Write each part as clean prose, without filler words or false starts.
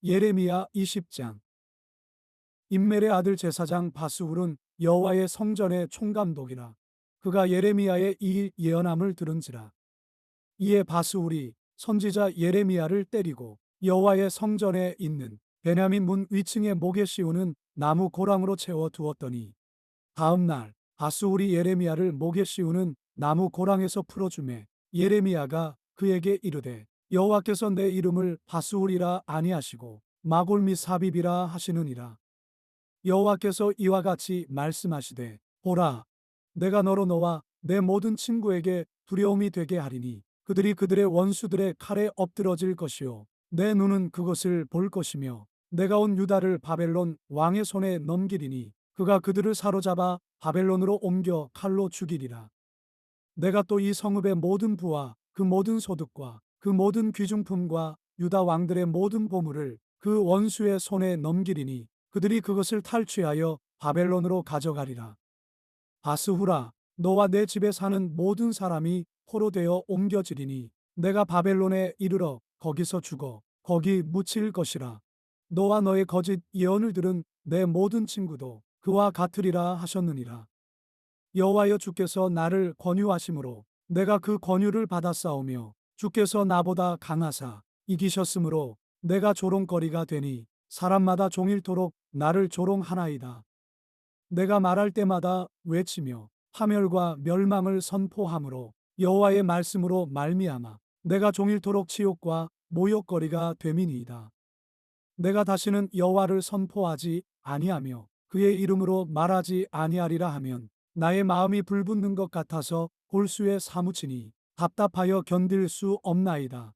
예레미야 20장. 임멜의 아들 제사장 바스훌은 여호와의 성전의 총감독이라. 그가 예레미야의 이 예언함을 들은지라. 이에 바스훌이 선지자 예레미야를 때리고 여호와의 성전에 있는 베냐민 문 위층에 목에 씌우는 나무 고랑으로 채워 두었더니, 다음 날 바스훌이 예레미야를 목에 씌우는 나무 고랑에서 풀어주매 예레미야가 그에게 이르되, 여호와께서 내 이름을 바스훌이라 아니하시고 마골 및 사빕이라 하시느니라. 여호와께서 이와 같이 말씀하시되, 보라, 내가 너로 너와 내 모든 친구에게 두려움이 되게 하리니 그들이 그들의 원수들의 칼에 엎드러질 것이요 내 눈은 그것을 볼 것이며, 내가 온 유다를 바벨론 왕의 손에 넘기리니 그가 그들을 사로잡아 바벨론으로 옮겨 칼로 죽이리라. 내가 또 이 성읍의 모든 부와 그 모든 소득과 그 모든 귀중품과 유다 왕들의 모든 보물을 그 원수의 손에 넘기리니 그들이 그것을 탈취하여 바벨론으로 가져가리라. 바스후라, 너와 내 집에 사는 모든 사람이 포로 되어 옮겨지리니 내가 바벨론에 이르러 거기서 죽어 거기 묻힐 것이라. 너와 너의 거짓 예언을 들은 내 모든 친구도 그와 같으리라 하셨느니라. 여호와여, 주께서 나를 권유하심으로 내가 그 권유를 받았사오며 주께서 나보다 강하사 이기셨으므로 내가 조롱거리가 되니 사람마다 종일토록 나를 조롱하나이다. 내가 말할 때마다 외치며 파멸과 멸망을 선포함으로 여호와의 말씀으로 말미암아 내가 종일토록 치욕과 모욕거리가 됨이니이다. 내가 다시는 여호와를 선포하지 아니하며 그의 이름으로 말하지 아니하리라 하면 나의 마음이 불붙는 것 같아서 골수에 사무치니 답답하여 견딜 수 없나이다.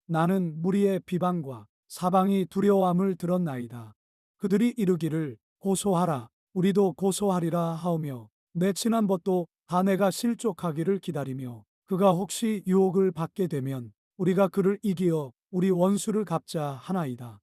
나는 무리의 비방과 사방이 두려워함을 들었나이다. 그들이 이르기를 고소하라, 우리도 고소하리라 하오며, 내 친한 벗도 다 내가 실족하기를 기다리며, 그가 혹시 유혹을 받게 되면 우리가 그를 이기어 우리 원수를 갚자 하나이다.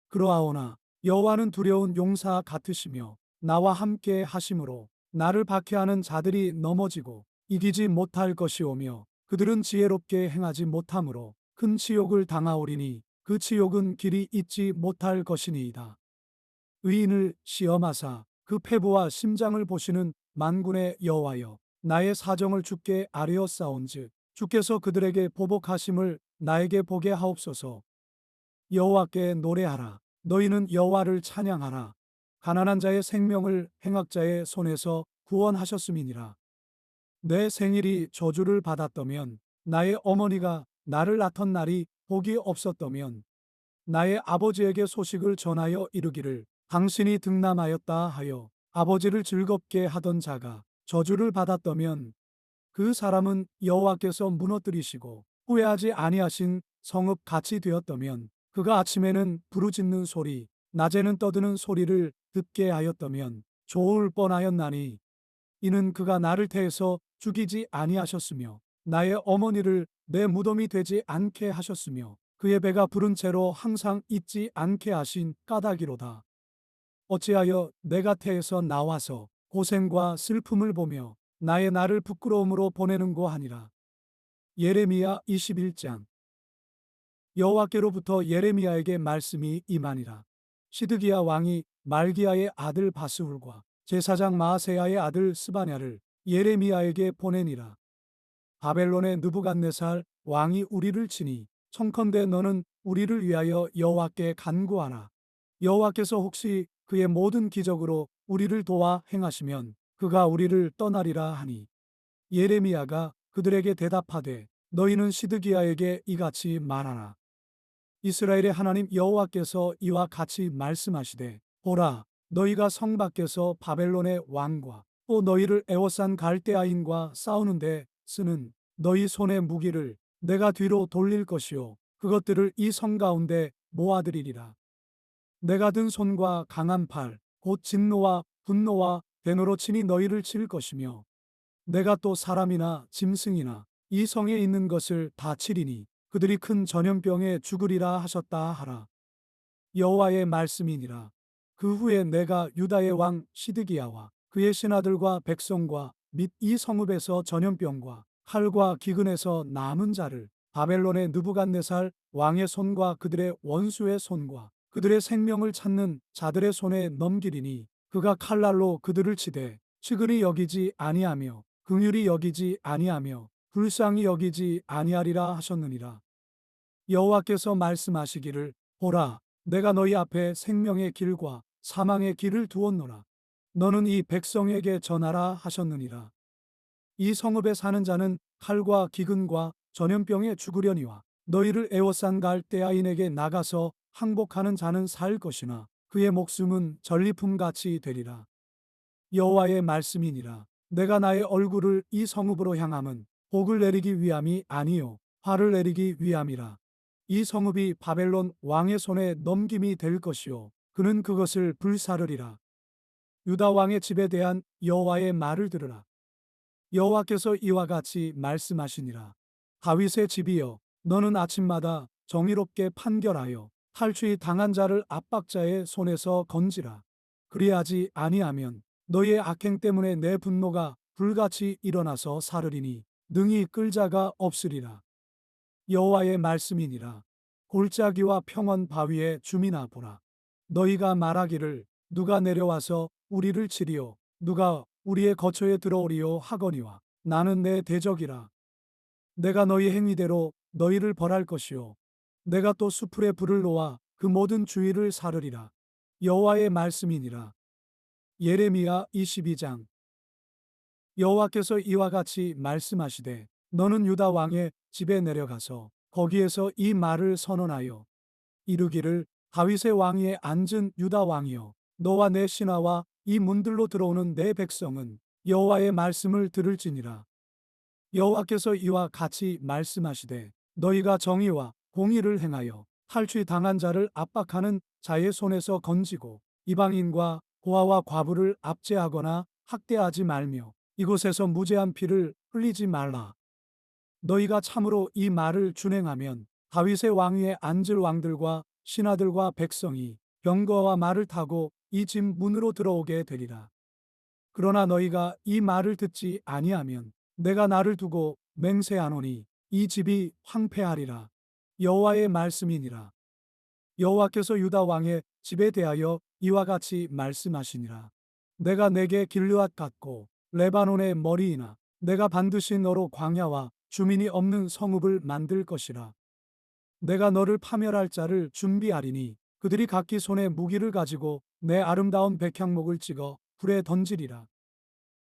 그러하오나 여호와는 두려운 용사 같으시며 나와 함께 하심으로 나를 박해하는 자들이 넘어지고 이기지 못할 것이오며, 그들은 지혜롭게 행하지 못함으로 큰 치욕을 당하오리니 그 치욕은 길이 잊지 못할 것이니이다. 의인을 시험하사 그 패부와 심장을 보시는 만군의 여호와여, 나의 사정을 주께 아뢰었사온즉 주께서 그들에게 보복하심을 나에게 보게 하옵소서. 여호와께 노래하라, 너희는 여호와를 찬양하라. 가난한 자의 생명을 행악자의 손에서 구원하셨음이니라. 내 생일이 저주를 받았다면, 나의 어머니가 나를 낳던 날이 복이 없었다면, 나의 아버지에게 소식을 전하여 이르기를 당신이 등남하였다 하여 아버지를 즐겁게 하던 자가 저주를 받았다면, 그 사람은 여호와께서 무너뜨리시고 후회하지 아니하신 성읍 같이 되었다면, 그가 아침에는 부르짖는 소리, 낮에는 떠드는 소리를 듣게 하였다면 좋을 뻔하였나니, 이는 그가 나를 태에서 죽이지 아니하셨으며 나의 어머니를 내 무덤이 되지 않게 하셨으며 그의 배가 부른 채로 항상 잊지 않게 하신 까닭이로다. 어찌하여 내가 태에서 나와서 고생과 슬픔을 보며 나의 날을 부끄러움으로 보내는고 하니라. 예레미야 21장. 여호와께로부터 예레미야에게 말씀이 임하니라. 시드기야 왕이 말기야의 아들 바스훌과 제사장 마아세야의 아들 스바냐를 예레미야에게 보내니라. 바벨론의 느부갓네살 왕이 우리를 치니 청컨대 너는 우리를 위하여 여호와께 간구하라. 여호와께서 혹시 그의 모든 기적으로 우리를 도와 행하시면 그가 우리를 떠나리라 하니, 예레미야가 그들에게 대답하되, 너희는 시드기야에게 이같이 말하라. 이스라엘의 하나님 여호와께서 이와 같이 말씀하시되, 보라, 너희가 성 밖에서 바벨론의 왕과 또 너희를 애워싼 갈대아인과 싸우는데 쓰는 너희 손의 무기를 내가 뒤로 돌릴 것이요 그것들을 이 성 가운데 모아들이리라. 내가 든 손과 강한 팔, 곧 진노와 분노와 대노로 친히 너희를 칠 것이며, 내가 또 사람이나 짐승이나 이 성에 있는 것을 다 치리니 그들이 큰 전염병에 죽으리라 하셨다 하라. 여호와의 말씀이니라. 그 후에 내가 유다의 왕 시드기야와 그의 신하들과 백성과 및 이 성읍에서 전염병과 칼과 기근에서 남은 자를 바벨론의 느부갓네살 왕의 손과 그들의 원수의 손과 그들의 생명을 찾는 자들의 손에 넘기리니 그가 칼날로 그들을 치되 측은히 여기지 아니하며 긍휼히 여기지 아니하며 불쌍히 여기지 아니하리라 하셨느니라. 여호와께서 말씀하시기를 보라 내가 너희 앞에 생명의 길과 사망의 길을 두었노라. 너는 이 백성에게 전하라 하셨느니라. 이 성읍에 사는 자는 칼과 기근과 전염병에 죽으려니와 너희를 애워싼 갈대아인에게 나가서 항복하는 자는 살 것이나 그의 목숨은 전리품같이 되리라. 여호와의 말씀이니라. 내가 나의 얼굴을 이 성읍으로 향함은 복을 내리기 위함이 아니요 화를 내리기 위함이라. 이 성읍이 바벨론 왕의 손에 넘김이 될 것이요 그는 그것을 불사르리라. 유다 왕의 집에 대한 여호와의 말을 들으라. 여호와께서 이와 같이 말씀하시니라. 다윗의 집이여 너는 아침마다 정의롭게 판결하여 탈취 당한 자를 압박자의 손에서 건지라. 그리하지 아니하면 너희의 악행 때문에 내 분노가 불같이 일어나서 사르리니 능히 끌 자가 없으리라. 여호와의 말씀이니라. 골짜기와 평원 바위의 주민아 보라. 너희가 말하기를 누가 내려와서 우리를 치리요 누가 우리의 거처에 들어오리요 하거니와 나는 내 대적이라. 내가 너희 행위대로 너희를 벌할 것이요 내가 또 수풀에 불을 놓아 그 모든 주위를 사르리라. 여호와의 말씀이니라. 예레미야 22장. 여호와께서 이와 같이 말씀하시되 너는 유다 왕의 집에 내려가서 거기에서 이 말을 선언하여 이르기를 다윗의 왕위에 앉은 유다 왕이여 너와 내 신하와 이 문들로 들어오는 내 백성은 여호와의 말씀을 들을지니라. 여호와께서 이와 같이 말씀하시되 너희가 정의와 공의를 행하여 탈취 당한 자를 압박하는 자의 손에서 건지고 이방인과 고아와 과부를 압제하거나 학대하지 말며 이곳에서 무죄한 피를 흘리지 말라. 너희가 참으로 이 말을 준행하면 다윗의 왕위에 앉을 왕들과 신하들과 백성이 병거와 말을 타고 이 집 문으로 들어오게 되리라. 그러나 너희가 이 말을 듣지 아니하면 내가 나를 두고 맹세하노니 이 집이 황폐하리라. 여호와의 말씀이니라. 여호와께서 유다 왕의 집에 대하여 이와 같이 말씀하시니라. 내가 내게 길르앗 같고 레바논의 머리이나 내가 반드시 너로 광야와 주민이 없는 성읍을 만들 것이라. 내가 너를 파멸할 자를 준비하리니 그들이 각기 손에 무기를 가지고 내 아름다운 백향목을 찍어 불에 던지리라.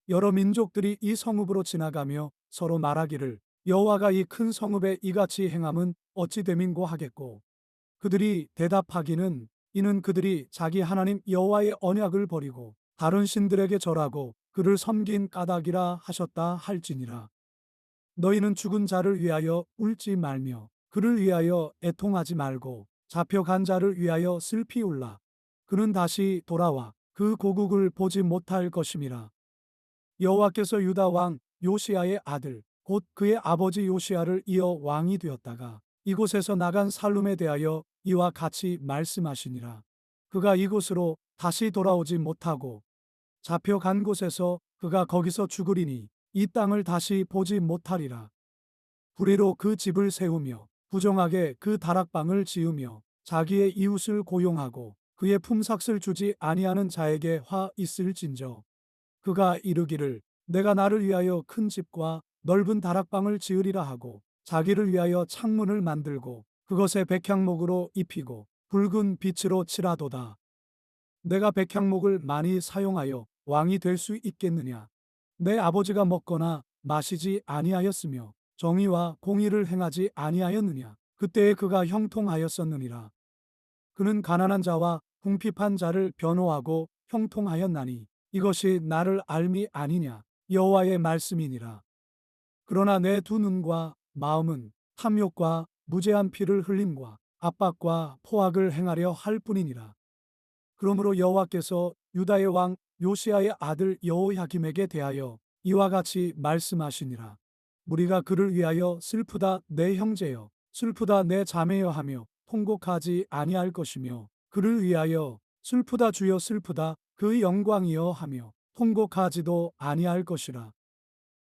여러 민족들이 이 성읍으로 지나가며 서로 말하기를 여호와가 이 큰 성읍에 이같이 행함은 어찌 됨인고 하겠고 그들이 대답하기는 이는 그들이 자기 하나님 여호와의 언약을 버리고 다른 신들에게 절하고 그를 섬긴 까닭이라 하셨다 할지니라. 너희는 죽은 자를 위하여 울지 말며 그를 위하여 애통하지 말고 잡혀간 자를 위하여 슬피 울라. 그는 다시 돌아와 그 고국을 보지 못할 것임이라. 여호와께서 유다 왕 요시야의 아들 곧 그의 아버지 요시야를 이어 왕이 되었다가 이곳에서 나간 살룸에 대하여 이와 같이 말씀하시니라. 그가 이곳으로 다시 돌아오지 못하고 잡혀간 곳에서 그가 거기서 죽으리니 이 땅을 다시 보지 못하리라. 불의로 그 집을 세우며 부정하게 그 다락방을 지으며 자기의 이웃을 고용하고 그의 품삯을 주지 아니하는 자에게 화 있을진저. 그가 이르기를 내가 나를 위하여 큰 집과 넓은 다락방을 지으리라 하고 자기를 위하여 창문을 만들고 그것에 백향목으로 입히고 붉은 빛으로 칠하도다. 내가 백향목을 많이 사용하여 왕이 될 수 있겠느냐? 내 아버지가 먹거나 마시지 아니하였으며 정의와 공의를 행하지 아니하였느냐? 그때에 그가 형통하였었느니라. 그는 가난한 자와 궁핍한 자를 변호하고 형통하였나니 이것이 나를 알미 아니냐? 여호와의 말씀이니라. 그러나 내 두 눈과 마음은 탐욕과 무죄한 피를 흘림과 압박과 포악을 행하려 할 뿐이니라. 그러므로 여호와께서 유다의 왕 요시야의 아들 여호야김에게 대하여 이와 같이 말씀하시니라. 무리가 그를 위하여 슬프다 내 형제여 슬프다 내 자매여 하며 통곡하지 아니할 것이며 그를 위하여 슬프다 주여 슬프다 그 영광이여 하며 통곡하지도 아니할 것이라.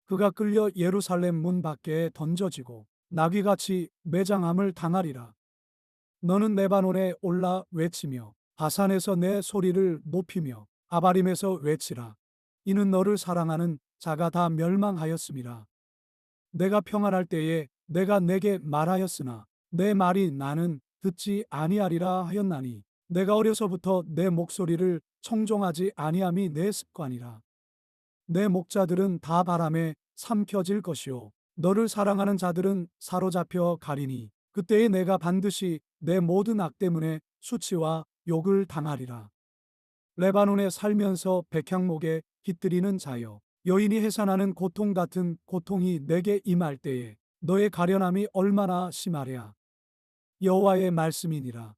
그가 끌려 예루살렘 문 밖에 던져지고 나귀같이 매장함을 당하리라. 너는 레바논에 올라 외치며 바산에서 내 소리를 높이며 아바림에서 외치라. 이는 너를 사랑하는 자가 다 멸망하였음이라. 내가 평안할 때에 내가 내게 말하였으나 내 말이 나는 듣지 아니하리라 하였나니 내가 어려서부터 내 목소리를 청종하지 아니함이 내 습관이라. 내 목자들은 다 바람에 삼켜질 것이요 너를 사랑하는 자들은 사로잡혀 가리니 그때에 내가 반드시 내 모든 악 때문에 수치와 욕을 당하리라. 레바논에 살면서 백향목에 깃들이는 자여 여인이 해산하는 고통 같은 고통이 내게 임할 때에 너의 가련함이 얼마나 심하랴. 여호와의 말씀이니라.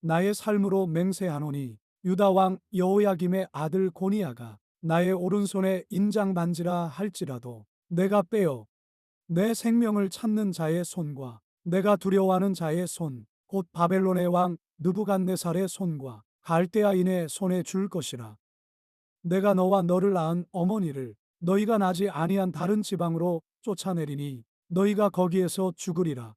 나의 삶으로 맹세하노니 유다 왕 여호야김의 아들 고니야가 나의 오른손에 인장 만지라 할지라도 내가 빼어 내 생명을 찾는 자의 손과 내가 두려워하는 자의 손, 곧 바벨론의 왕 느부갓네살의 손과 갈대아인의 손에 줄 것이라. 내가 너와 너를 낳은 어머니를 너희가 나지 아니한 다른 지방으로 쫓아내리니 너희가 거기에서 죽으리라.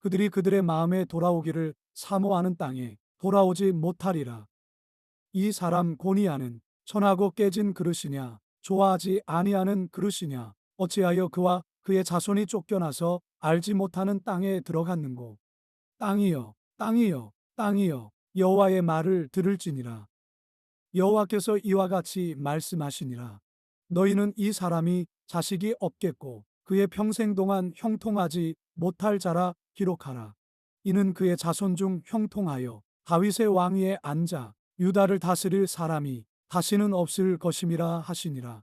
그들이 그들의 마음에 돌아오기를 사모하는 땅에 돌아오지 못하리라. 이 사람 고니야는 천하고 깨진 그릇이냐 좋아하지 아니하는 그릇이냐 어찌하여 그와 그의 자손이 쫓겨나서 알지 못하는 땅에 들어갔는고. 땅이여 땅이여 땅이여 여호와의 말을 들을지니라. 여호와께서 이와 같이 말씀하시니라. 너희는 이 사람이 자식이 없겠고 그의 평생 동안 형통하지 못할 자라 기록하라. 이는 그의 자손 중 형통하여 다윗의 왕위에 앉아 유다를 다스릴 사람이 다시는 없을 것임이라 하시니라.